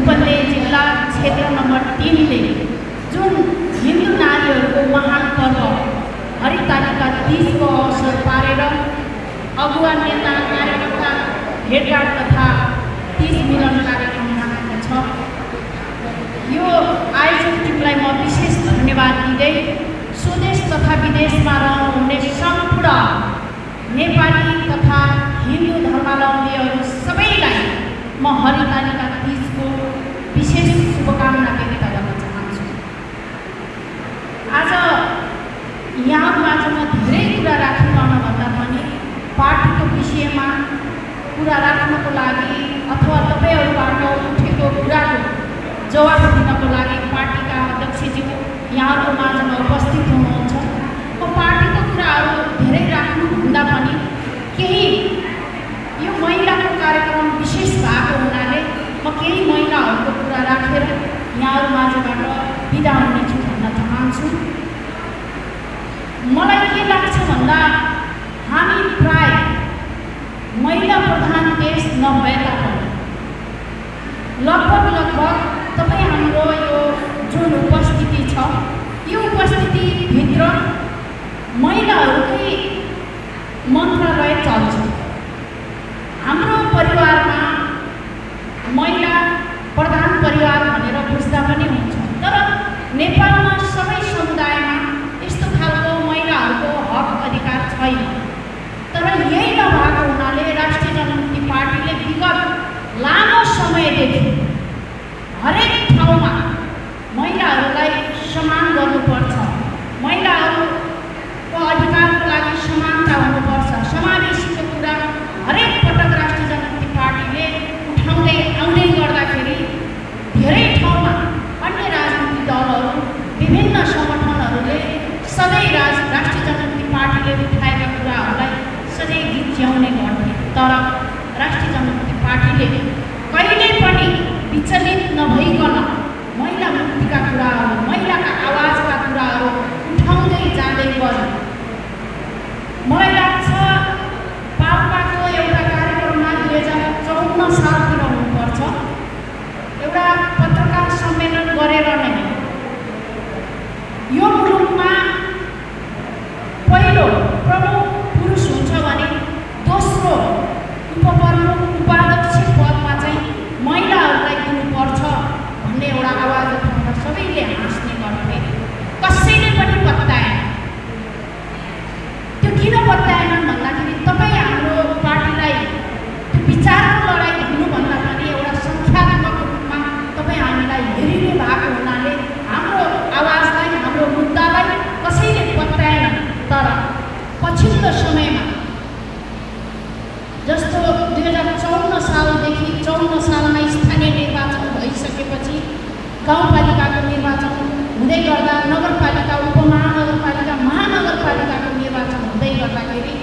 रूपन्देही जिल्ला क्षेत्र नम्बर 3 ले जुन हिन्दू नारीहरूको महान पर्व हरितालिका तीजको अवसर पारेर अगुवा नेता कार्यकर्ता भेटघाट तथा तीज मिलन कार्यक्रम राखेको छ। यो आयोजक टिमलाई म विशेष धन्यवाद दिँदै स्वदेश तथा विदेशमा रहनुहुने सम्पूर्ण नेपाली तथा हिन्दू धर्मावलम्बीहरू सबैलाई म हरितालिका तीजको विशेष शुभकामना व्यक्त गर्न चाहन्छु। आज यहाँको माझमा धेरै कुरा राखिरहनुभन्दा पनि पार्टीको विषयमा कुरा राख्नको लागि अथवा तपाईँहरूबाट उठेको कुराको जवाफ दिनको लागि पार्टीका अध्यक्षज्यू यहाँको माझमा उपस्थित हुनुहुन्छ। म पार्टीको कुराहरू धेरै राख्नुभन्दा पनि केही यो महिलाको कार्यक्रम विशेष भएको हुनाले म केही महिलाहरूको कुरा राखेर यहाँहरू माझबाट बिदा हुनेछु भन्न चाहन्छु। मलाई के लाग्छ भन्दा हामी प्राय महिला प्रधान देश नभए तापनि लगभग तपाईँ हाम्रो यो जुन उपस्थिति छ यो उपस्थितिभित्र महिलाहरूकै मन्त्रालय चल्छ। हाम्रो परिवारमा महिला प्रधान परिवार भनेर बुझ्दा पनि हुन्छ, तर नेपालमा सबै समुदायमा यस्तो खालको महिलाहरूको हक अधिकार छैन। तर यही नभएको हुनाले राष्ट्रिय जनमुक्ति पार्टीले विगत लामो समयदेखि हरेक ठाउँमा महिलाहरूलाई समान गर्नुपर्छ, महिलाहरूको अधिकारको लागि समानता हुनुपर्छ, समावेशीको कुरा हरेक पटक राष्ट्रिय जनमुक्ति पार्टीले उठाउँदै आउँदै गर्दाखेरि धेरै ठाउँमा अन्य राजनीतिक दलहरू विभिन्न सङ्गठनहरूले सधैँ राष्ट्रिय जनमुक्ति पार्टीले उठाएका कुराहरूलाई सधैँ गिच्याउने गर्थे। तर राष्ट्रिय जनमुक्ति पार्टीले कहिल्यै पनि विचलित नभइकन महिला मुक्तिका कुराहरू, महिलाका आवाजका कुराहरू उठाउँदै जाँदै गयो। मलाई लाग्छ पाल्पाको एउटा कार्यक्रममा 2054 सालतिर हुनुपर्छ एउटा पत्रकार सम्मेलन गरेर नै यो मुलुकमा पहिलो प्रमुख पुरुष हुन्छ भने दोस्रो उपप्रमुख उपाध्यक्ष पदमा चाहिँ महिलाहरूलाई दिनुपर्छ भन्ने एउटा आवाज उठाउँदा सबैले हाँस्ने गर्थे। कसैले पनि पत्याएन। त्यो किन पत्याएनन् भन्दाखेरि तपाईँ हाम्रो पार्टीलाई त्यो विचारको लडाइँ हुनुभन्दा पनि एउटा सङ्ख्यात्मक रूपमा तपाईँ हामीलाई हेरिने भएको हुनाले हाम्रो आवाजलाई, हाम्रो मुद्दालाई कसैले पत्याएन। तर पछिल्लो समयमा जस्तो 2054 सालदेखि 54 सालमा स्थानीय निर्वाचन भइसकेपछि गाउँपालिकाको निर्वाचन हुँदै गर्दा नगरपालिका, उपमहानगरपालिका, महानगरपालिकाको निर्वाचन हुँदै गर्दाखेरि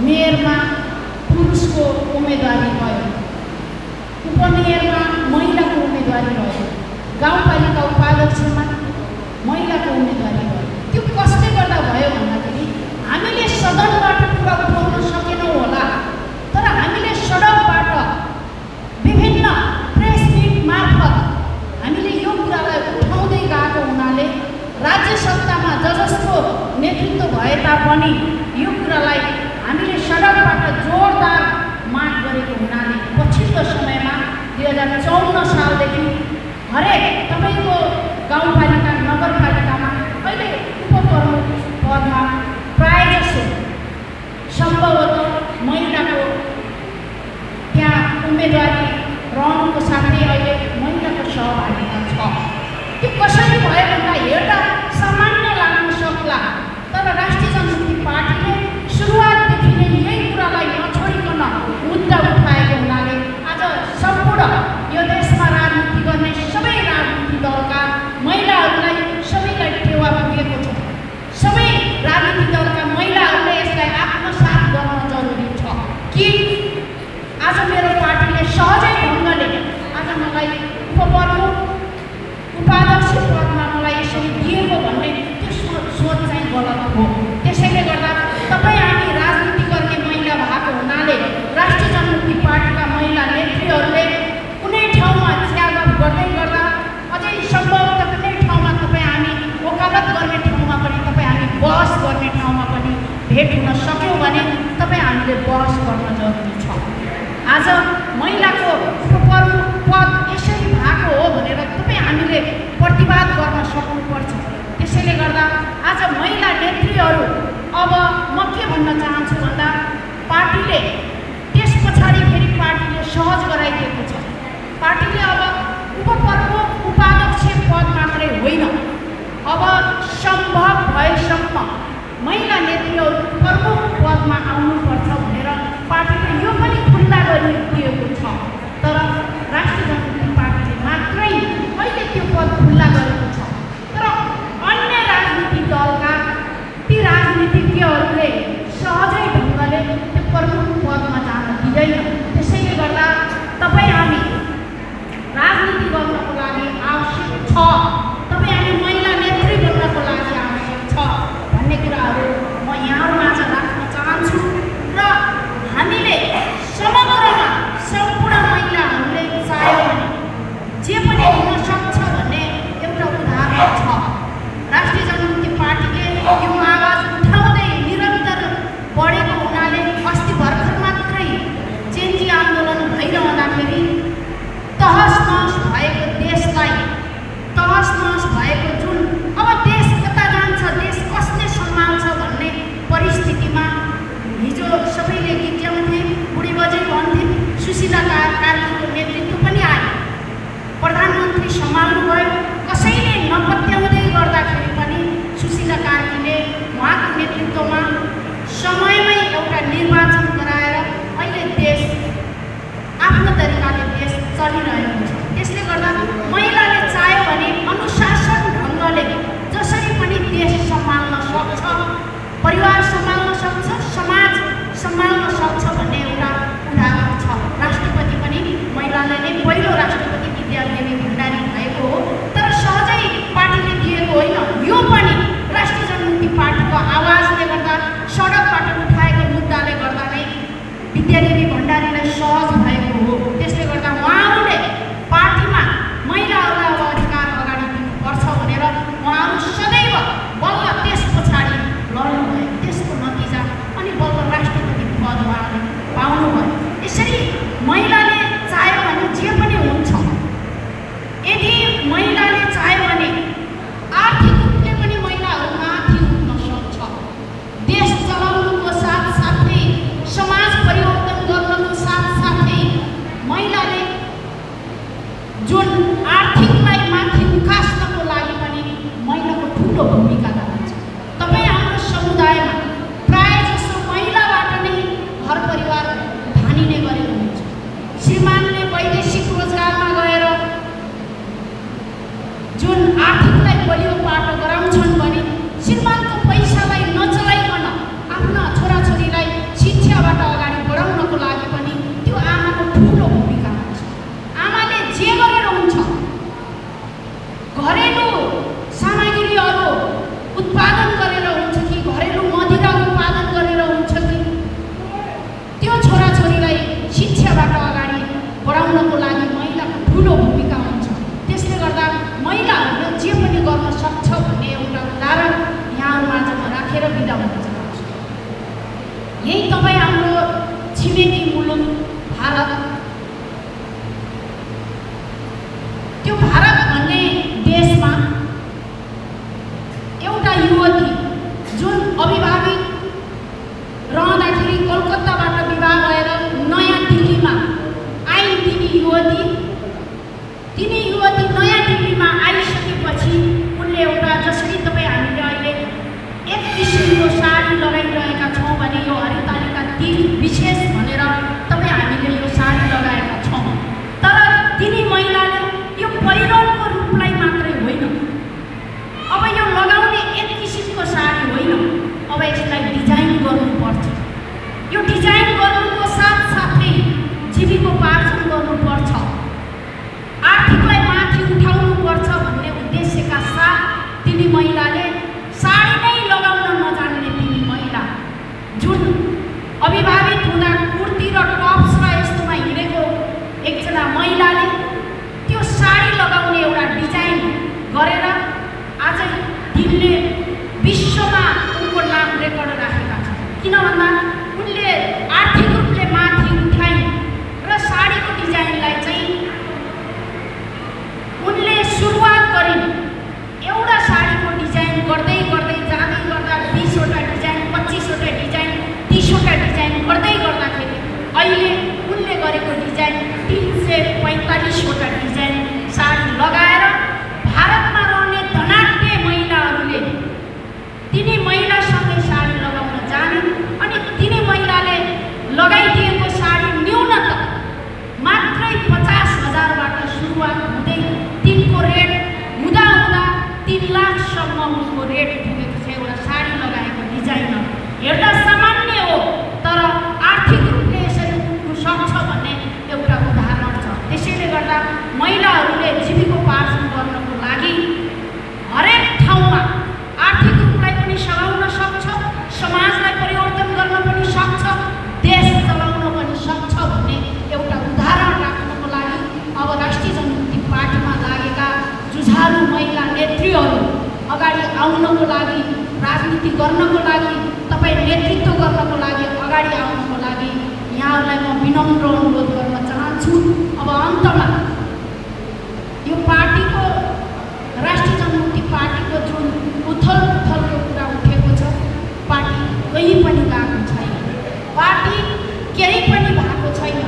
मेयरमा पुरुषको उम्मेदवारी भयो, उपमेयरमा महिलाको उम्मेदवारी भयो, गाउँपालिका उपाध्यक्षमा महिलाको उम्मेदवारी भयो। त्यो कसले गर्दा भयो भन्दाखेरि हामीले सदनबाट कुरा उठाउन सकेनौँ होला, तर हामीले सडकबाट विभिन्न प्रेस मिट मार्फत हामीले यो कुरालाई उठाउँदै गएको हुनाले राज्य सत्तामा जसको नेतृत्व भए तापनि यो कुरालाई हामीले सडकबाट जोरदार माग गरेको हुनाले पछिल्लो समयमा 2054 सालदेखि हरेक तपाईँको गाउँपालिका, नगरपालिकामा अहिले उपप्रमुख पदमा प्रायःजसो सम्भवतः महिलाको त्यहाँ उम्मेदवारी रहनुको साथै अहिले महिलाको सहभागिता छ। त्यो कसरी भयो भन्दा हेर्दा सामान्य लाग्न सक्ला, तर राष्ट्रिय जनमुक्ति पार्टीले सुरुवातदेखि नै यही कुरालाई नछोडिकन मुद्दा उठाएको हुनाले आज सम्पूर्ण यो देशमा राजनीति गर्ने सबै राजनीतिक दलका महिलाहरूलाई सबैलाई टेवा पुगेको छ। सबै राजनीतिक दलका महिलाहरूले यसलाई आत्मसात गर्न जरुरी छ कि आज मेरो पार्टीले सहजै ढङ्गले आज मलाई उपप्रमुख उपाध्यक्ष पदमा मलाई यसरी दिएको भन्ने त्यो सोच चाहिँ गलत हो। त्यसैले गर्दा तपाईँ हामी राजनीति गर्ने महिला भएको हुनाले राष्ट्रिय जनमुक्ति गर्नेछ। आज महिलाको उपप्रमुख पद यसरी भएको हो भनेर तपाईँ हामीले प्रतिवाद गर्न सक्नुपर्छ। त्यसैले गर्दा आज महिला नेत्रीहरू अब म के भन्न चाहन्छु भन्दा पार्टीले त्यस पछाडि फेरि पार्टीले सहज गराइदिएको छ। पार्टीले अब उपप्रमुख उपाध्यक्ष पद मात्रै होइन, अब सम्भव भएसम्म महिला नेत्रीहरू प्रमुख पदमा आउनुपर्छ भनेर पार्टीले यो पनि खुल्ला गरिदिएको छ। तर राष्ट्रिय जनमुक्ति पार्टीले मात्रै अहिले त्यो पद खुल्ला गरेको छ। तर अन्य राजनीतिक दलका ती राजनीतिज्ञहरूले सहजै ढङ्गले त्यो प्रमुख पदमा जान दिँदैन। त्यसैले गर्दा तपाईँ हामी राजनीति गर्नको लागि आवश्यक छ, तपाईँ हामी महिला नेत्री बन्नको लागि आवश्यक छ भन्ने कुराहरू म यहाँहरूमाझ राख्न चाहन्छु। र हामीले समग्रमा सम्पूर्ण महिलाहरूले चाह्यो भने जे पनि हुन सक्छ भन्ने एउटा उदाहरण छ। राष्ट्रिय जनमुक्ति पार्टीले यो आवाज उठाउँदै निरन्तर बढेको हुनाले अस्ति भर्खर मात्रै चेन्जी आन्दोलन भइरहँदाखेरि तहस नहस भएको देशलाई, तहस नहस भएको जुन अब देश कता जान्छ, देश कसले सम्हाल्छ भन्ने परिस्थितिमा हिजो सबैले गीत्याउँथे, बुढी बजै भन्थे, सुशीला कार्कीको नेतृत्व पनि आयो, प्रधानमन्त्री सम्हाल्नुभयो। कसैले नपत्याउँदै गर्दाखेरि पनि सुशीला कार्कीले उहाँको नेतृत्वमा समयमै एउटा निर्वाचन गराएर अहिले देश आफ्नो तरिकाले देश चलिरहेको छ। त्यसले गर्दा महिलाले चाह्यो भने अनुशासन ढङ्गले जसरी पनि देश सम्हाल्न सक्छ, परिवार सम्हाल्न सक्छ, समाज सम्हाल्न सक्छ भन्ने एउटा उदाहरण छ। राष्ट्रपति पनि महिलाले नै पहिलो राष्ट्रपति विद्यादेवी भण्डारी भएको हो। तर सहजै पार्टीले दिएको होइन, यो पनि राष्ट्रिय जनमुक्ति पार्टीको आवाजले गर्दा, सडकबाट उठाएको मुद्दाले गर्दा नै विद्यादेवी भण्डारीलाई सहज भएको हो। त्यसले गर्दा उहाँहरूले पार्टीमा महिलाहरूलाई अब अधिकार अगाडि दिनुपर्छ भनेर उहाँहरू सदैव बल्ल त्यस पछाडि लड्नुभयो। त्यसको नतिजा अनि बल्ल राष्ट्रपति पद उहाँले पाउनुभयो। यसरी महिलाले चाह्यो भने जे पनि हुन्छ। यदि महिलाले चाह्यो भने आर्थिक रूपले पनि महिलाहरू माथि उठ्न सक्छ। देश चलाउनुको साथसाथै समाज परिवर्तन गर्नको साथसाथै महिलाले जुन आर्थिकलाई माथि उकास्नको लागि पनि महिलाको ठुलो भूमिका रहन्छ। तपाईँ हाम्रो समुदायमा प्रायः जसो महिलाबाट नै घर परिवार धानिने गरेको हुन्छ। श्रीमानले वैदेशिक रोजगारमा गएर जुन आर्थिकलाई बलियो पाटो गराउँछन् भने श्रीमानको पैसालाई नचलाइकन आफ्ना छोराछोरीलाई शिक्षाबाट अगाडि बढाउनको लागि पनि त्यो आमाको ठुलो भूमिका हुन्छ। आमाले जे गरेर हुन्छ, घरेलु सामग्रीहरू उत्पादन गरेर हुन्छ कि घरेलु मदिरा उत्पादन गरेर हुन्छ कि त्यो छोराछोरीलाई शिक्षाबाट अगाडि बढाउनको लागि महिलाको ठुलो भूमिका हुन्छ। त्यसले गर्दा महिलाहरूले जे पनि गर्न सक्छ भन्ने एउटा उदाहरण यहाँहरूमाझमा राखेर बिदा हुन चाहन्छु। यही तपाईँ हाम्रो छिमेकी मुलुक भारत, त्यो भारत भन्ने देशमा एउटा युवती जुन अविवाहित रहँदाखेरि कलकत्ताबाट विवाह भएर नयाँ दिल्लीमा आई, तिनी युवती नयाँ दिल्लीमा आइसकेपछि उनले एउटा जसरी तपाईँ हामीले अहिले एक किसिमको साडी लगाइरहेका छौँ भने यो हरितालिका दिन विशेष भनेर तपाईँ हामीले यो साडी लगाएका छौँ। तर तिनी महिलाले यो पहिरनको रूपलाई मात्रै होइन, अब यो लगाउने एक किसिमको साडी होइन, अब यसलाई डिजाइन गर्नुपर्छ। यो डिजाइन गर्नुको साथसाथै जीविकोपार्जन गर्नुपर्छ, आर्थिकलाई माथि उठाउनुपर्छ भन्ने उद्देश्यका साथ तिनी महिलाले साडी नै लगाउन नजान्ने तिनी महिला जुन अविवाहित हुँदा कुर्ती र टप्स र यस्तोमा हिँडेको एकजना महिलाले त्यो साडी लगाउने एउटा डिजाइन गरेर आज तिनले विश्वमा उनको नाम रेकर्ड राखेका छन्। किन भन्दा उनले आर्थिक रूपले माथि रेट उठेको छ, एउटा साडी लगाएको डिजाइन हेर्दा सामान्य हो, तर आर्थिक रूपले यसरी उठ्नु सक्छ भन्ने एउटा उदाहरण छ। त्यसैले गर्दा महिलाहरूले जीविकोपार्जन गर्नको लागि हरेक ठाउँमा आर्थिक रूपलाई पनि सघाउन सक्छ, समाजलाई परिवर्तन गर्न पनि सक्छ, देश चलाउन पनि सक्छ भन्ने एउटा उदाहरण राख्नको लागि अब राष्ट्रिय जनमुक्ति पार्टीमा लागेका जुझारु महिला नेत्रीहरू अगाडि आउनको लागि, राजनीति गर्नको लागि, तपाईँ नेतृत्व गर्नको लागि अगाडि आउनको लागि यहाँहरूलाई म विनम्र अनुरोध गर्न चाहन्छु। अब अन्तमा यो पार्टीको, राष्ट्रिय जनमुक्ति पार्टीको जुन उथलपुथलको कुरा उठेको छ, पार्टी कहीँ पनि गएको छैन, पार्टी केही पनि भएको छैन।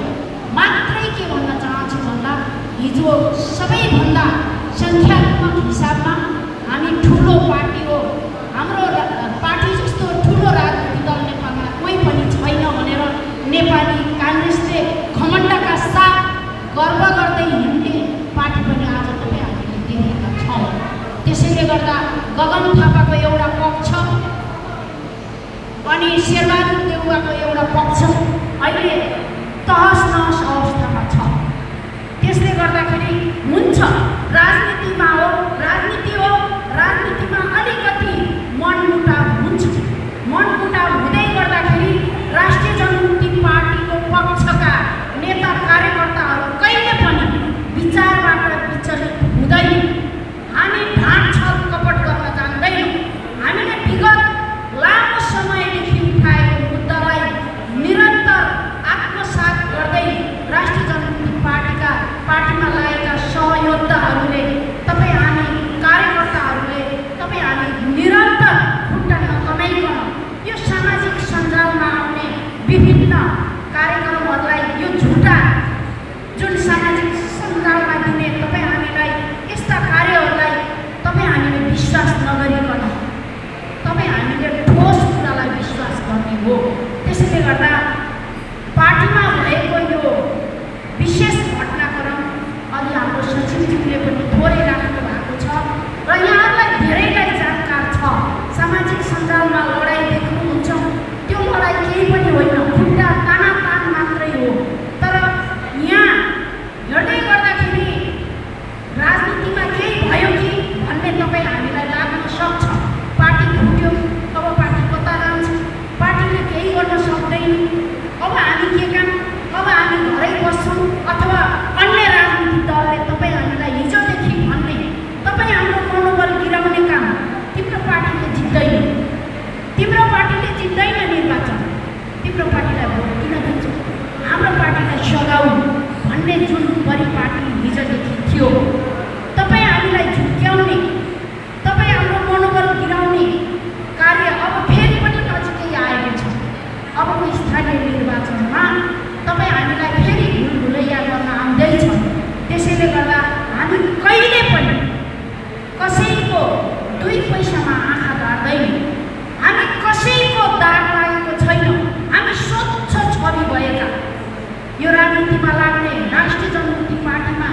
मात्रै के भन्न चाहन्छु भन्दा हिजो सबैभन्दा सङ्ख्यात्मक हिसाबमा हामी ठुलो पार्टी हो, हाम्रो पार्टी जस्तो ठुलो राजनीतिक दल नेपालमा कोही पनि छैन भनेर नेपाली काङ्ग्रेसले घमण्डका साथ गर्व गर्दै हिँड्ने पार्टी पनि आज तपाईँ हामीले देखेका छौँ। त्यसैले गर्दा गगन थापाको एउटा पक्ष अनि शेरबहादुर देउवाको एउटा पक्ष अहिले तहस नहस अवस्थामा छ। त्यसले गर्दाखेरि हुन्छ, राजनीतिमा हो, राजनीति हो, राजनीतिमा अलिकति मनमुटाव हुन्छ। मनमुटाव हुँदै गर्दाखेरि राष्ट्रिय जनमुक्ति पार्टीको पक्षका नेता कार्यकर्ताहरू कहिले पनि विचारबाट विचलित हुँदैन। हामी ढाँट छल कपट गर्न जान्दैनौँ। हामीले विगत लामो समयदेखि उठाएको मुद्दालाई निरन्तर आत्मसात गर्दै राष्ट्रिय जनमुक्ति पार्टीमा लागेका सहयोद्धाहरूले, तपाईँ हामी कार्यकर्ताहरूले, तपाईँ हामी निरन्तर खुट्टा नकमाइकन यो सामाजिक सञ्जालमा आउने विभिन्न कार्यक्रमहरूलाई, यो झुटा जुन सामाजिक सञ्जालमा दिने तपाईँ हामीलाई यस्ता कार्यहरूलाई तपाईँ हामीले विश्वास नगरिकन तपाईँ हामीले ठोस कुरालाई विश्वास गर्ने हो। त्यसैले गर्दा पार्टीमा भएको यो विशेष घटनाक्रम अलि हाम्रो सचिवज्यूले पनि थोरै राख्नु भएको छ र यहाँहरूलाई धेरैलाई जानकार छ। सामाजिक सञ्जालमा लडाइँ देख्नुहुन्छ, त्यो लडाइँ केही पनि होइन, खुट्टा तानातान मात्रै हो। तर यहाँ हेर्दै गर्दाखेरि राजनीतिमा केही भयो कि भन्ने तपाईँ हामीलाई लाग्न सक्छ। पार्टी फुट्यो, अब पार्टी कता जान्छ, पार्टीले केही गर्न सक्दैन, अब हामी के काम, अब हामी घरै बस्छौँ, अथवा अन्य राजनीतिक दलले तपाईँ हामीलाई हिजोदेखि भन्ने, तपाईँ हाम्रो मनोबल गिराउने काम, तिम्रो पार्टीले जित्दैन, तिम्रो पार्टीले जित्दैन निर्वाचन, तिम्रो पार्टीलाई भोट किन दिन्छ, हाम्रो पार्टीलाई सघाउ भन्ने जुन परिपाटी हिजोदेखि थियो, तपाईँ हामीलाई झुक्क्याउने, तपाईँ हाम्रो मनोबल गिराउने कार्य अब फेरि पनि नजिकै आएको छ। अबको स्थानीय निर्वाचनमा तपाईँ हामीलाई फेरि भुलभुलैया गर्न आउँदैछ। त्यसैले गर्दा हामी कहिले पनि कसैको 2 पैसामा आँखा गाड्दैनौँ, हामी कसैको दाग लागेको छैन। हामी स्वच्छ छवि भएका, यो राजनीतिमा लाग्ने, राष्ट्रिय जनमुक्ति पार्टीमा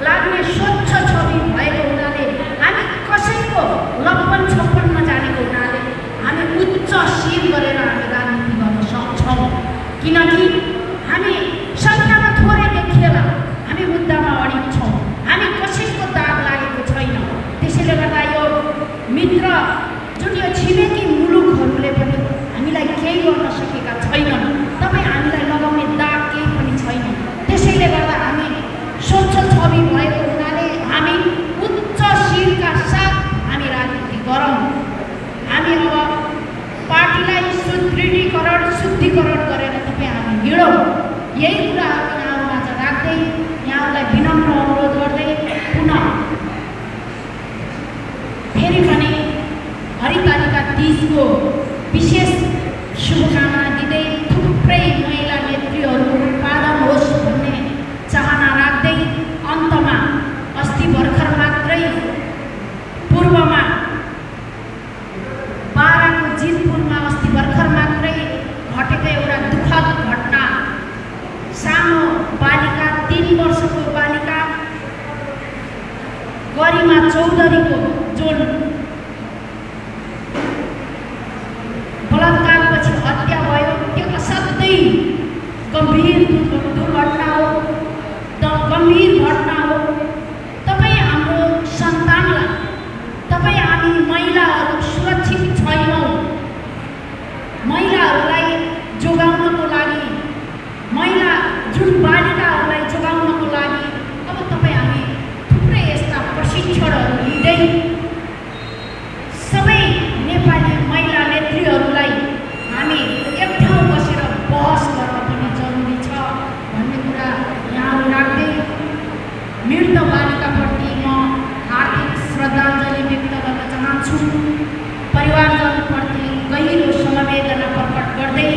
लाग्ने स्वच्छ छवि भएको हुनाले, हामी कसैको लप्पन छप्पन नजानेको हुनाले हामी उच्च शिर गरेर हामी राजनीति गर्न सक्छौँ। किनकि हामी सङ्ख्यामा थोरै देखिएला हामी मुद्दामा अडिग छौँ, हामी कसैको दाग लागेको छैन। त्यसैले गर्दा यो मित्र जुन यो छिमेकी मुलुकहरूले पनि हामीलाई केही गर्न सकेका छैनन्, तपाईँ हामीलाई लगाउने दाग केही पनि छैन। त्यसैले गर्दा हामी स्वच्छ छवि भएको हुनाले हामी उच्च शिरका साथ हामी राजनीति गरौँ। हामी अब पार्टीलाई शुद्धिकरण गरेर तपाईँ हामी हिँडौँ। यही कुराहरू यहाँहरूमाझ राख्दै, यहाँहरूलाई विनम्र अनुरोध गर्दै पुनः फेरि पनि हरितालिका तीजको विशेष शुभकामना दिँदै थुप्रै महिला नेत्रीहरूको उत्पादन होस् भन्ने चाहना राख्दै अन्तमा अस्ति भर्खर मात्रै पूर्वमा बाराको जितपुरमा अस्ति भर्खर मात्रै घटेको एउटा दुःखद घटना, सानो बालिका 3 वर्षको बालिका गरिमा चौधरीको जुन गम्भीर दुर्घटना हो, गम्भीर घटना हो। तपाईँ हाम्रो सन्तानलाई, तपाईँ हामी महिलाहरू सुरक्षित छैनौँ, महिलाहरूलाई जोगाउनको लागि, महिला जुन बालिकाहरूलाई जोगाउनको लागि अब तपाईँ हामी थुप्रै यस्ता प्रशिक्षणहरू लिँदै सबै नेपाली महिला नेत्रीहरूलाई हामी एक ठाउँ बसेर बहस गर्न पनि जरुरी छ भन्ने कुरा यहाँ राख्दै मृत बालिकाप्रति म हार्दिक श्रद्धाञ्जली व्यक्त गर्न चाहन्छु। परिवारजनप्रति गहिरो संवेदना प्रकट गर्दै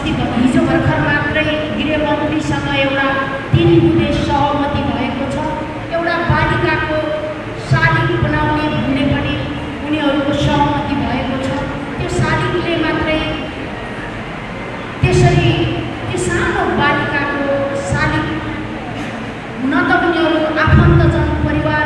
हिजो भर्खर मात्रै गृहमन्त्रीसँग एउटा 3 बुँदे सहमति भएको छ। एउटा बालिकाको शालिग बनाउने भन्ने पनि उनीहरूको सहमति भएको छ। त्यो शालिगले मात्रै त्यसरी त्यो सानो बालिकाको शालिग हुन त उनीहरू आफन्तजन परिवार